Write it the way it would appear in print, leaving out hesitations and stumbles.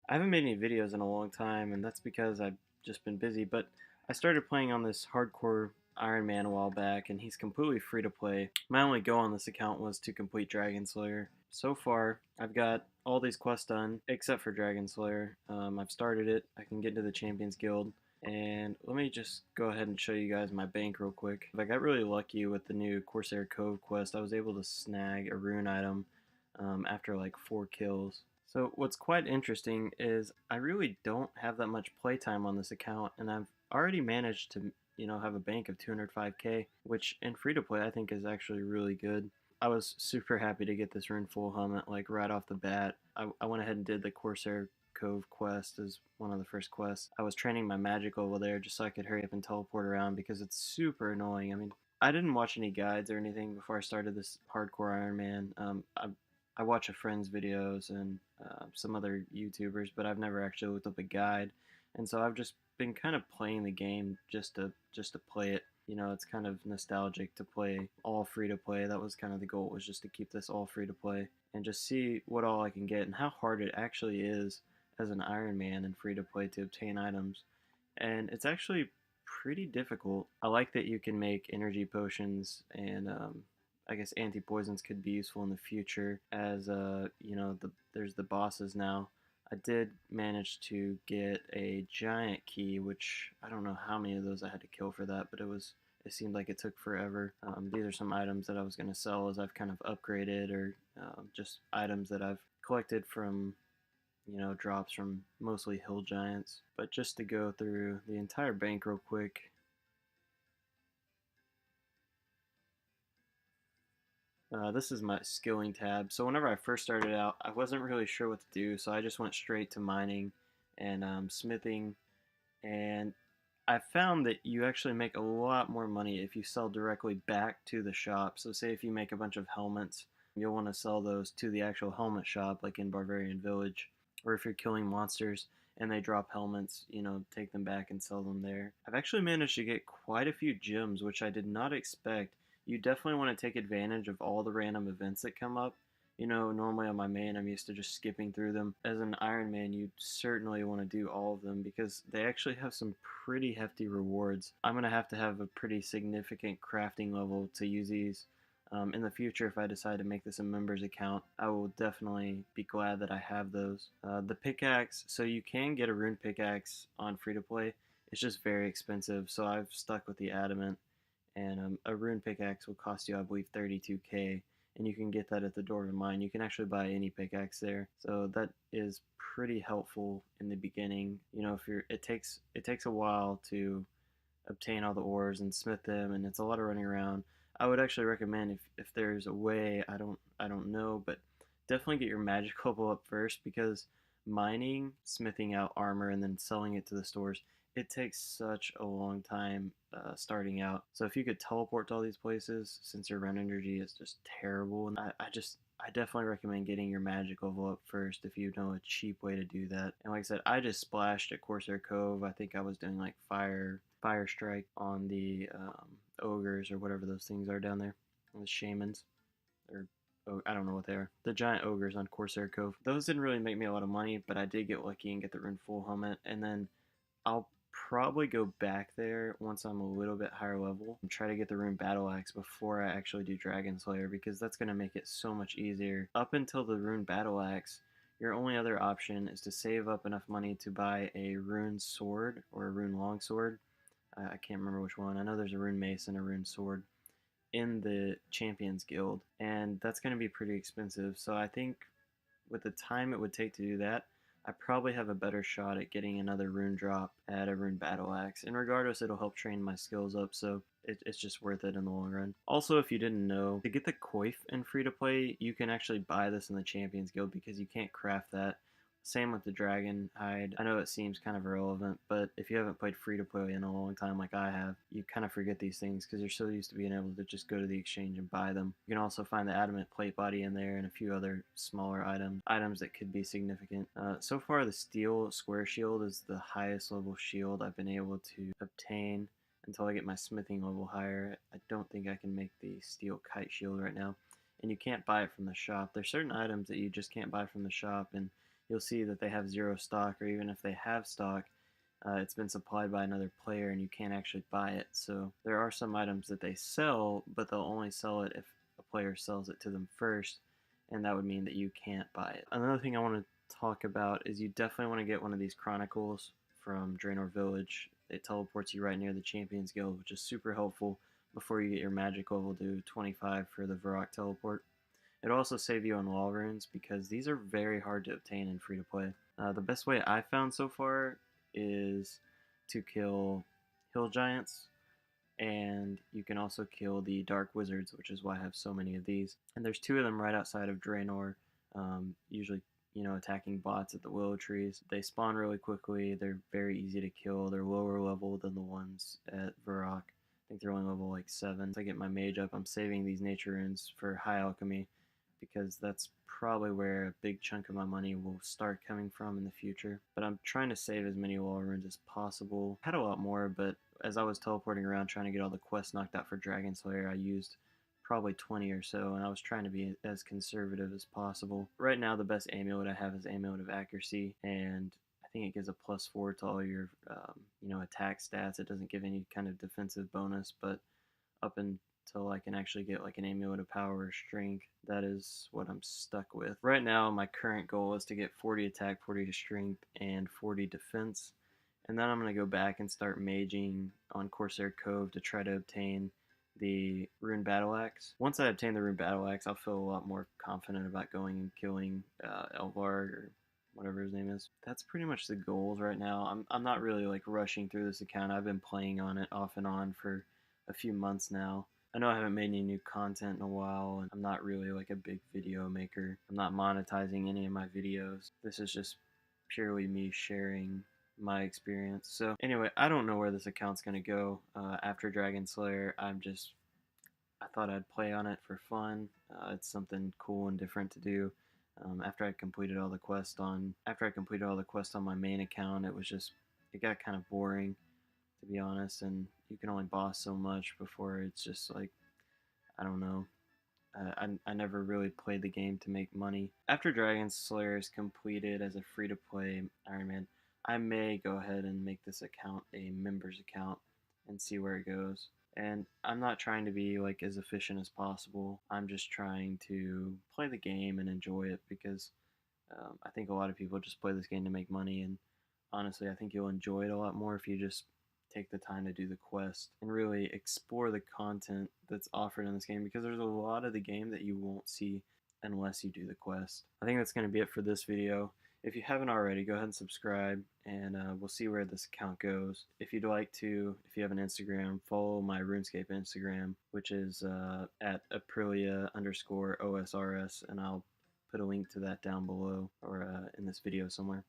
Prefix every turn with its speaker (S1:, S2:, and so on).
S1: I haven't made any videos in a long time, and that's because I've just been busy, but I started playing on this hardcore Ironman a while back, and he's completely free to play. My only goal on this account was to complete Dragon Slayer. So far, I've got all these quests done, except for Dragon Slayer. I've started it, I can get into the Champions Guild, and let me just go ahead and show you guys my bank real quick. I got really lucky with the new Corsair Cove quest. I was able to snag a rune item after like 4 kills. So what's quite interesting is I really don't have that much playtime on this account, and I've already managed to, have a bank of 205k, which in free to play I think is actually really good. I was super happy to get this rune full helmet like right off the bat. I went ahead and did the Corsair Cove quest as one of the first quests. I was training my magic level there just so I could hurry up and teleport around because it's super annoying. I mean, I didn't watch any guides or anything before I started this hardcore Ironman. I watch a friend's videos and some other YouTubers, but I've never actually looked up a guide, and so I've just been kind of playing the game just to play it. It's kind of nostalgic to play all free to play. That was kind of the goal, was just to keep this all free to play and just see what all I can get and how hard it actually is as an Iron Man and free to play to obtain items. And it's actually pretty difficult. I like that you can make energy potions and I guess anti-poisons could be useful in the future as there's the bosses now. I did manage to get a giant key, which I don't know how many of those I had to kill for that, but it seemed like it took forever. These are some items that I was going to sell as I've kind of upgraded, or just items that I've collected from drops from mostly hill giants. But just to go through the entire bank real quick, this is my skilling tab. So whenever I first started out, I wasn't really sure what to do, so I just went straight to mining and smithing. And I found that you actually make a lot more money if you sell directly back to the shop. So say if you make a bunch of helmets, you'll want to sell those to the actual helmet shop, like in Barbarian Village. Or if you're killing monsters and they drop helmets, take them back and sell them there. I've actually managed to get quite a few gems, which I did not expect. You definitely want to take advantage of all the random events that come up. Normally on my main, I'm used to just skipping through them. As an Iron Man, you certainly want to do all of them because they actually have some pretty hefty rewards. I'm going to have a pretty significant crafting level to use these. In the future, if I decide to make this a members account, I will definitely be glad that I have those. The pickaxe, so you can get a rune pickaxe on free to play. It's just very expensive, so I've stuck with the adamant. And a rune pickaxe will cost you, I believe, 32k, and you can get that at the door of a mine. You can actually buy any pickaxe there, so that is pretty helpful in the beginning. If it takes a while to obtain all the ores and smith them, and it's a lot of running around. I would actually recommend, if there's a way, I don't know, but definitely get your magic level up first, because mining, smithing out armor, and then selling it to the stores, it takes such a long time starting out. So if you could teleport to all these places, since your run energy is just terrible, and I definitely recommend getting your magic level up first if you know a cheap way to do that. And like I said, I just splashed at Corsair Cove. I think I was doing like fire strike on the ogres or whatever those things are down there, the shamans, or I don't know what they are. The giant ogres on Corsair Cove. Those didn't really make me a lot of money, but I did get lucky and get the rune full helmet, and then I'll probably go back there once I'm a little bit higher level and try to get the rune battle axe before I actually do Dragon Slayer, because that's going to make it so much easier. Up until the rune battle axe, your only other option is to save up enough money to buy a rune sword or a rune longsword. I can't remember which one. I know there's a rune mace and a rune sword in the Champions Guild, and that's going to be pretty expensive. So I think with the time it would take to do that, I probably have a better shot at getting another rune drop at a rune battle axe. And regardless, it'll help train my skills up, so it's just worth it in the long run. Also, if you didn't know, to get the coif in free to play, you can actually buy this in the Champions Guild because you can't craft that. Same with the dragon hide. I know it seems kind of irrelevant, but if you haven't played free to play in a long time like I have, you kind of forget these things because you're so used to being able to just go to the exchange and buy them. You can also find the adamant plate body in there and a few other smaller items that could be significant. So far, the steel square shield is the highest level shield I've been able to obtain until I get my smithing level higher. I don't think I can make the steel kite shield right now, and you can't buy it from the shop. There's certain items that you just can't buy from the shop, and you'll see that they have zero stock, or even if they have stock, it's been supplied by another player and you can't actually buy it. So there are some items that they sell, but they'll only sell it if a player sells it to them first, and that would mean that you can't buy it. Another thing I want to talk about is you definitely want to get one of these Chronicles from Draenor Village. It teleports you right near the Champions Guild, which is super helpful before you get your magic level to 25 for the Varrock teleport. It'll also save you on wall runes because these are very hard to obtain in free to play. The best way I found so far is to kill hill giants, and you can also kill the dark wizards, which is why I have so many of these. And there's two of them right outside of Draenor, usually attacking bots at the willow trees. They spawn really quickly, they're very easy to kill, they're lower level than the ones at Varrock. I think they're only level like 7. Once I get my mage up, I'm saving these nature runes for high alchemy, because that's probably where a big chunk of my money will start coming from in the future. But I'm trying to save as many wall runes as possible. I had a lot more, but as I was teleporting around trying to get all the quests knocked out for Dragon Slayer, I used probably 20 or so, and I was trying to be as conservative as possible. Right now, the best amulet I have is Amulet of Accuracy, and I think it gives a +4 to all your attack stats. It doesn't give any kind of defensive bonus, but up until I can actually get like an Amulet of Power or Strength, that is what I'm stuck with. Right now, my current goal is to get 40 attack, 40 strength, and 40 defense. And then I'm going to go back and start maging on Corsair Cove to try to obtain the Rune Battle Axe. Once I obtain the Rune Battle Axe, I'll feel a lot more confident about going and killing Elvarg or whatever his name is. That's pretty much the goals right now. I'm not really like rushing through this account. I've been playing on it off and on for a few months now. I know I haven't made any new content in a while, and I'm not really like a big video maker. I'm not monetizing any of my videos. This is just purely me sharing my experience. So anyway, I don't know where this account's gonna go after Dragon Slayer. I thought I'd play on it for fun. It's something cool and different to do. After I completed all the quests on my main account, it got kind of boring, to be honest, and you can only boss so much before it's just like, I don't know. I never really played the game to make money. After Dragon Slayer is completed as a free-to-play Ironman, I may go ahead and make this account a members account and see where it goes. And I'm not trying to be like as efficient as possible. I'm just trying to play the game and enjoy it, because I think a lot of people just play this game to make money, and honestly, I think you'll enjoy it a lot more if you just take the time to do the quest and really explore the content that's offered in this game, because there's a lot of the game that you won't see unless you do the quest. I think that's going to be it for this video. If you haven't already, go ahead and subscribe, and we'll see where this account goes. If you'd like to, if you have an Instagram, follow my RuneScape Instagram, which is at Aprilia_OSRS, and I'll put a link to that down below or in this video somewhere.